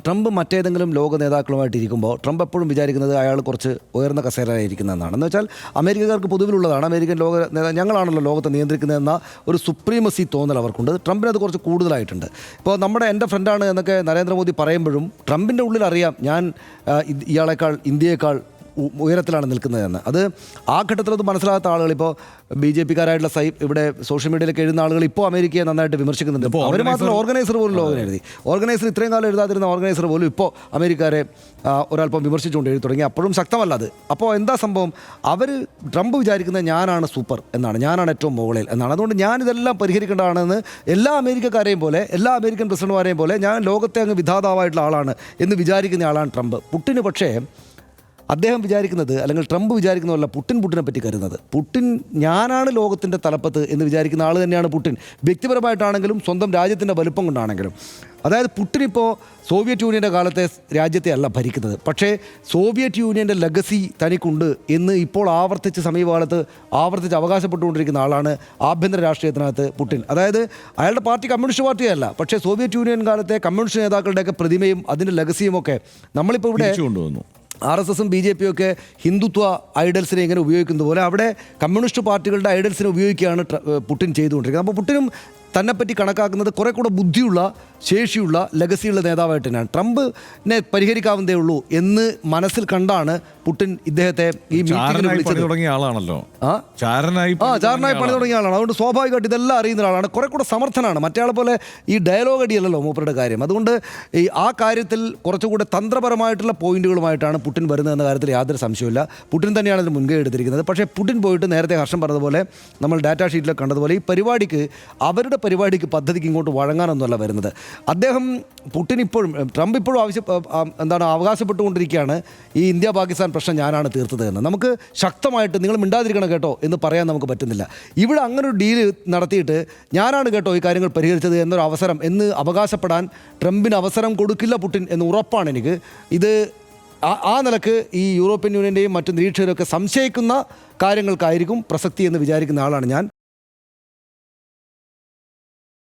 Trump മറ്റേതെങ്കിലും ലോക നേതാക്കളുമായിട്ട് ഇരിക്കുമ്പോൾ ട്രംപ് എപ്പോഴും വിചാരിക്കുന്നത് അയാൾ കുറച്ച് ഉയർന്ന കസേരയായിരിക്കുന്നതെന്നാണ്. എന്ന് വെച്ചാൽ അമേരിക്കക്കാർക്ക് പൊതുവിലുള്ളതാണ്, അമേരിക്കൻ ലോക ഞങ്ങളാണല്ലോ ലോകത്തെ നിയന്ത്രിക്കുന്നതെന്ന ഒരു സുപ്രീമസി തോന്നൽ അവർക്കുണ്ട്. ട്രംപിന് അത് കുറച്ച് കൂടുതലായിട്ടുണ്ട്. ഇപ്പോൾ എൻ്റെ ഫ്രണ്ടാണ് എന്നൊക്കെ നരേന്ദ്രമോദി പറയുമ്പോഴും ട്രംപിൻ്റെ ഉള്ളിൽ അറിയാം ഞാൻ ഇയാളെക്കാൾ ഇന്ത്യയേക്കാൾ ഉയരത്തിലാണ് നിൽക്കുന്നതെന്ന്. അത് ആ ഘട്ടത്തിൽ അത് മനസ്സിലാകാത്ത ആളുകൾ, ഇപ്പോൾ BJP-കാരായിട്ടുള്ള ഇവിടെ സോഷ്യൽ മീഡിയയിലൊക്കെ എഴുതുന്ന ആളുകൾ ഇപ്പോൾ അമേരിക്കയെ നന്നായിട്ട് വിമർശിക്കുന്നുണ്ട്. അവർ മാത്രം ഓർഗനൈസർ പോലും ലോകം എഴുതി, ഓർഗനൈസർ ഇത്രയും കാലം എഴുതാതിരുന്ന ഓർഗനൈസർ പോലും ഇപ്പോൾ അമേരിക്കക്കാരെ ഒരല്പം വിമർശിച്ചുകൊണ്ട് എഴുതി തുടങ്ങി. അപ്പോഴും ശക്തമല്ല അത്. അപ്പോൾ എന്താ സംഭവം? ട്രംപ് വിചാരിക്കുന്നത് ഞാനാണ് സൂപ്പർ എന്നാണ്, ഞാനാണ് ഏറ്റവും മുകളിൽ എന്നാണ്. അതുകൊണ്ട് ഞാനിതെല്ലാം പരിഹരിക്കേണ്ടതാണെന്ന് എല്ലാ അമേരിക്കക്കാരെയും പോലെ, എല്ലാ അമേരിക്കൻ പ്രസിഡന്റുമാരെയും പോലെ ഞാൻ ലോകത്തെ അങ്ങ് വിധാതാവായിട്ടുള്ള ആളാണ് എന്ന് വിചാരിക്കുന്ന ആളാണ് ട്രംപ്. പുട്ടിന് പക്ഷേ അദ്ദേഹം വിചാരിക്കുന്നത്, അല്ലെങ്കിൽ ട്രംപ് വിചാരിക്കുന്നതല്ല പുട്ടിനെ പറ്റി കരുതുന്നത്. പുട്ടിൻ ഞാനാണ് ലോകത്തിൻ്റെ തലപ്പത്ത് എന്ന് വിചാരിക്കുന്ന ആൾ തന്നെയാണ് പുട്ടിൻ. വ്യക്തിപരമായിട്ടാണെങ്കിലും സ്വന്തം രാജ്യത്തിൻ്റെ വലുപ്പം കൊണ്ടാണെങ്കിലും. അതായത് പുട്ടിനിപ്പോൾ സോവിയറ്റ് യൂണിയൻ്റെ കാലത്തെ രാജ്യത്തെ അല്ല ഭരിക്കുന്നത്, പക്ഷേ സോവിയറ്റ് യൂണിയൻ്റെ ലെഗസി തനിക്കുണ്ട് എന്ന് ഇപ്പോൾ സമീപകാലത്ത് ആവർത്തിച്ച് അവകാശപ്പെട്ടുകൊണ്ടിരിക്കുന്ന ആളാണ് ആഭ്യന്തര രാഷ്ട്രീയത്തിനകത്ത് പുട്ടിൻ. അതായത് അയാളുടെ പാർട്ടി കമ്മ്യൂണിസ്റ്റ് പാർട്ടിയല്ല, പക്ഷേ സോവിയറ്റ് യൂണിയൻ കാലത്തെ കമ്മ്യൂണിസ്റ്റ് നേതാക്കളുടെയൊക്കെ പ്രതിമയും അതിൻ്റെ ലെഗസിയും ഒക്കെ നമ്മളിപ്പോൾ ഇവിടെ കൊണ്ടുവന്നു. RSSും BJPയും ഒക്കെ ഹിന്ദുത്വ ഐഡൽസിനെ ഇങ്ങനെ ഉപയോഗിക്കുന്നത് പോലെ അവിടെ കമ്മ്യൂണിസ്റ്റ് പാർട്ടികളുടെ ഐഡൽസിനെ ഉപയോഗിക്കുകയാണ് പുട്ടിൻ ചെയ്തുകൊണ്ടിരിക്കുന്നത്. അപ്പോൾ പുട്ടിനും തന്നെപ്പറ്റി കണക്കാക്കുന്നത് കുറെ കൂടെ ബുദ്ധിയുള്ള, ശേഷിയുള്ള, ലെഗസിയുള്ള നേതാവായിട്ട് തന്നെയാണ്. ട്രംപിനെ പരിഹരിക്കാവുന്നതേ ഉള്ളൂ എന്ന് മനസ്സിൽ കണ്ടാണ് പുട്ടിൻ ഇദ്ദേഹത്തെ ഈ മീറ്റിംഗിൽ വിളിച്ചത്. തുടങ്ങിയ ആളാണല്ലോ, ചാരനായി പണി തുടങ്ങിയ ആളാണ്. അതുകൊണ്ട് സ്വാഭാവികമായിട്ട് ഇതെല്ലാം അറിയുന്ന ആളാണ്, കുറെ കൂടെ സമർത്ഥനാണ്. മറ്റേയാളെ പോലെ ഈ ഡയലോഗ് അടിയല്ലല്ലോ മൂപ്പരുടെ കാര്യം. അതുകൊണ്ട് ആ കാര്യത്തിൽ കുറച്ചുകൂടെ തന്ത്രപരമായിട്ടുള്ള പോയിന്റുകളുമായിട്ടാണ് പുട്ടിൻ വരുന്നതെന്ന കാര്യത്തിൽ യാതൊരു സംശയമില്ല. പുട്ടിൻ തന്നെയാണ് ഇതിന് മുൻകൈ എടുത്തിരിക്കുന്നത്. പക്ഷേ പുട്ടിൻ പോയിട്ട് നേരത്തെ ഹർഷം പറഞ്ഞതുപോലെ, നമ്മൾ ഡാറ്റാ ഷീറ്റിൽ കണ്ടതുപോലെ, ഈ അവരുടെ പരിപാടിക്ക് പദ്ധതിക്ക് ഇങ്ങോട്ട് വഴങ്ങാനൊന്നുമല്ല വരുന്നത്. ട്രംപ് ഇപ്പോഴും അവകാശപ്പെട്ടുകൊണ്ടിരിക്കുകയാണ് ഈ ഇന്ത്യ പാകിസ്ഥാൻ പ്രശ്നം ഞാനാണ് തീർത്തത് എന്ന്. നമുക്ക് ശക്തമായിട്ട് നിങ്ങൾ മിണ്ടാതിരിക്കണം കേട്ടോ എന്ന് പറയാൻ നമുക്ക് പറ്റുന്നില്ല. ഇവിടെ അങ്ങനെ ഒരു ഡീല് നടത്തിയിട്ട് ഞാനാണ് കേട്ടോ ഈ കാര്യങ്ങൾ പരിഹരിച്ചത് എന്നൊരു അവസരം എന്ന് അവകാശപ്പെടാൻ ട്രംപിന് അവസരം കൊടുക്കില്ല പുട്ടിൻ എന്ന് ഉറപ്പാണ് എനിക്ക്. ഇത് ആ നിലക്ക് ഈ യൂറോപ്യൻ യൂണിയൻ്റെയും മറ്റു നിരീക്ഷകരൊക്കെ സംശയിക്കുന്ന കാര്യങ്ങൾക്കായിരിക്കും പ്രസക്തി എന്ന് വിചാരിക്കുന്ന ആളാണ് ഞാൻ.